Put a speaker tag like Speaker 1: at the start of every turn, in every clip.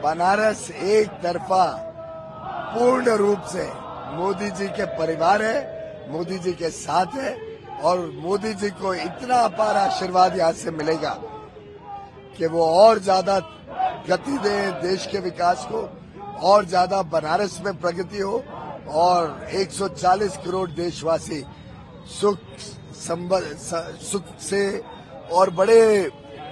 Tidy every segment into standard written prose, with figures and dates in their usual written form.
Speaker 1: बनारस एक तरफा पूर्ण रूप से मोदी जी के परिवार है, मोदी जी के साथ है और मोदी जी को इतना अपार आशीर्वाद यहाँ से मिलेगा कि वो और ज्यादा गति दे देश के विकास को, और ज्यादा बनारस में प्रगति हो और 140 करोड़ देशवासी सुख से और बड़े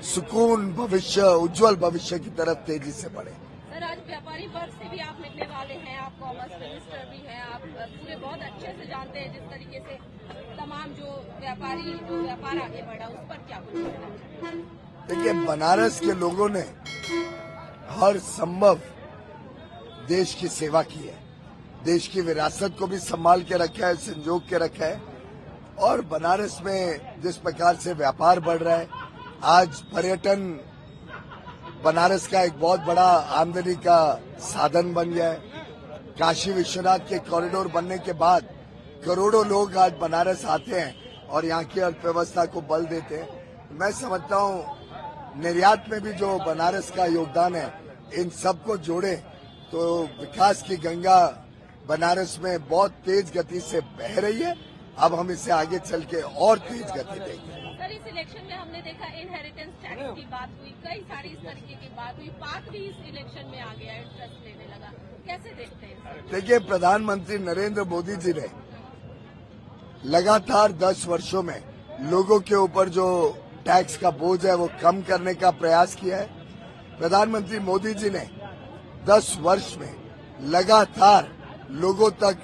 Speaker 1: सुकून भविष्य, उज्जवल भविष्य की तरफ तेजी से बढ़े।
Speaker 2: सर, आज व्यापारी वर्ग से भी आप मिलने वाले हैं, आप कॉमर्स मिनिस्टर भी हैं, आप पूरे बहुत अच्छे से जानते हैं जिस तरीके से तमाम जो व्यापार आगे बढ़ा, उस पर क्या कुछ?
Speaker 1: देखिए, बनारस के लोगों ने हर संभव देश की सेवा की है, देश की विरासत को भी संभाल के रखा है, संजो के रखा है और बनारस में जिस प्रकार से व्यापार बढ़ रहा है, आज पर्यटन बनारस का एक बहुत बड़ा आमदनी का साधन बन गया है। काशी विश्वनाथ के कॉरिडोर बनने के बाद करोड़ों लोग आज बनारस आते हैं और यहाँ की अर्थव्यवस्था को बल देते हैं। मैं समझता हूँ निर्यात में भी जो बनारस का योगदान है, इन सबको जोड़े तो विकास की गंगा बनारस में बहुत तेज गति से बह रही है। अब हम इसे आगे चल के और तेज गति देंगे।
Speaker 2: सर, इस इलेक्शन में हमने देखा इनहेरिटेंस टैक्स की बात हुई, कई सारी इस तरीके की बात हुई, पाक भी इस इलेक्शन में आ गया, इंटरेस्ट लेने लगा, कैसे देखते हैं?
Speaker 1: देखिए, प्रधानमंत्री नरेंद्र मोदी जी ने लगातार 10 वर्षों में लोगों के ऊपर जो टैक्स का बोझ है वो कम करने का प्रयास किया है। प्रधानमंत्री मोदी जी ने 10 वर्ष में लगातार लोगों तक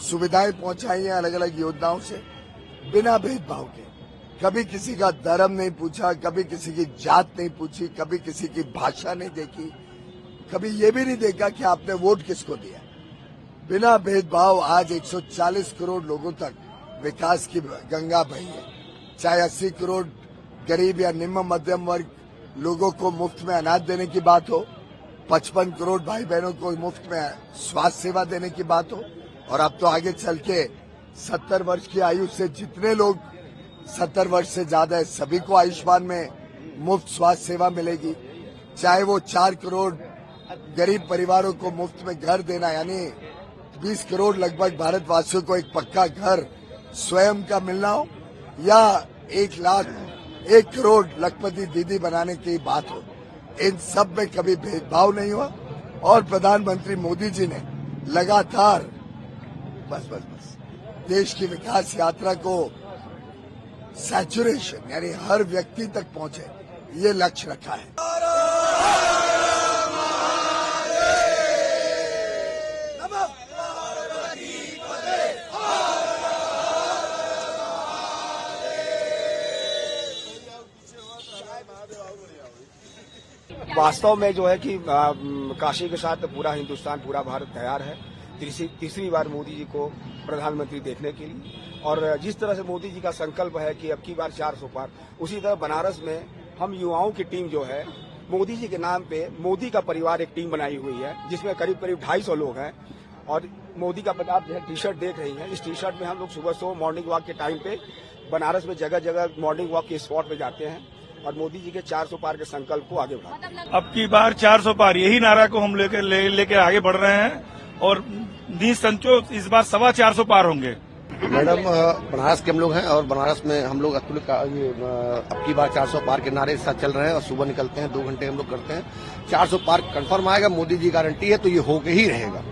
Speaker 1: सुविधाएं पहुंचाई हैं अलग अलग योजनाओं से, बिना भेदभाव के। कभी किसी का धर्म नहीं पूछा, कभी किसी की जात नहीं पूछी, कभी किसी की भाषा नहीं देखी, कभी ये भी नहीं देखा कि आपने वोट किसको दिया। बिना भेदभाव आज 140 करोड़ लोगों तक विकास की गंगा बही है। चाहे 80 करोड़ गरीब या निम्न मध्यम वर्ग लोगों को मुफ्त में अनाज देने की बात हो, 55 करोड़ भाई बहनों को मुफ्त में स्वास्थ्य सेवा देने की बात हो, और अब तो आगे चल के 70 वर्ष की आयु से जितने लोग 70 वर्ष से ज्यादा है, सभी को आयुष्मान में मुफ्त स्वास्थ्य सेवा मिलेगी। चाहे वो 4 करोड़ गरीब परिवारों को मुफ्त में घर देना, यानी 20 करोड़ लगभग भारतवासियों को एक पक्का घर स्वयं का मिलना हो, या 1 करोड़ लखपति दीदी बनाने की बात हो, इन सब में कभी भेदभाव नहीं हुआ। और प्रधानमंत्री मोदी जी ने लगातार बस देश की विकास यात्रा को सैचुरेशन यानी हर व्यक्ति तक पहुंचे, ये लक्ष्य रखा है।
Speaker 3: वास्तव में जो है कि काशी के साथ पूरा हिंदुस्तान, पूरा भारत तैयार है तीसरी बार मोदी जी को प्रधानमंत्री देखने के लिए। और जिस तरह से मोदी जी का संकल्प है कि अब की बार 400 पार, उसी तरह बनारस में हम युवाओं की टीम जो है, मोदी जी के नाम पे मोदी का परिवार एक टीम बनाई हुई है, जिसमें करीब 250 लोग हैं। और मोदी का आप जो है टी शर्ट देख रही हैं, इस टी शर्ट में हम लोग सुबह मॉर्निंग वॉक के टाइम पे बनारस में जगह जगह मॉर्निंग वॉक के स्पॉट पे जाते हैं और मोदी जी के 400 पार के संकल्प को आगे बढ़ाते हैं।
Speaker 4: अब की बार 400 पार, यही नारा को हम लेके आगे बढ़ रहे हैं और निसंचो इस बार 425 पार होंगे।
Speaker 5: मैडम, बनारस के हम लोग हैं और बनारस में हम लोग अब की बार 400 पार के नारे के साथ चल रहे हैं और सुबह निकलते हैं, 2 घंटे हम लोग करते हैं। 400 पार कंफर्म आएगा, मोदी जी गारंटी है, तो ये होके ही रहेगा।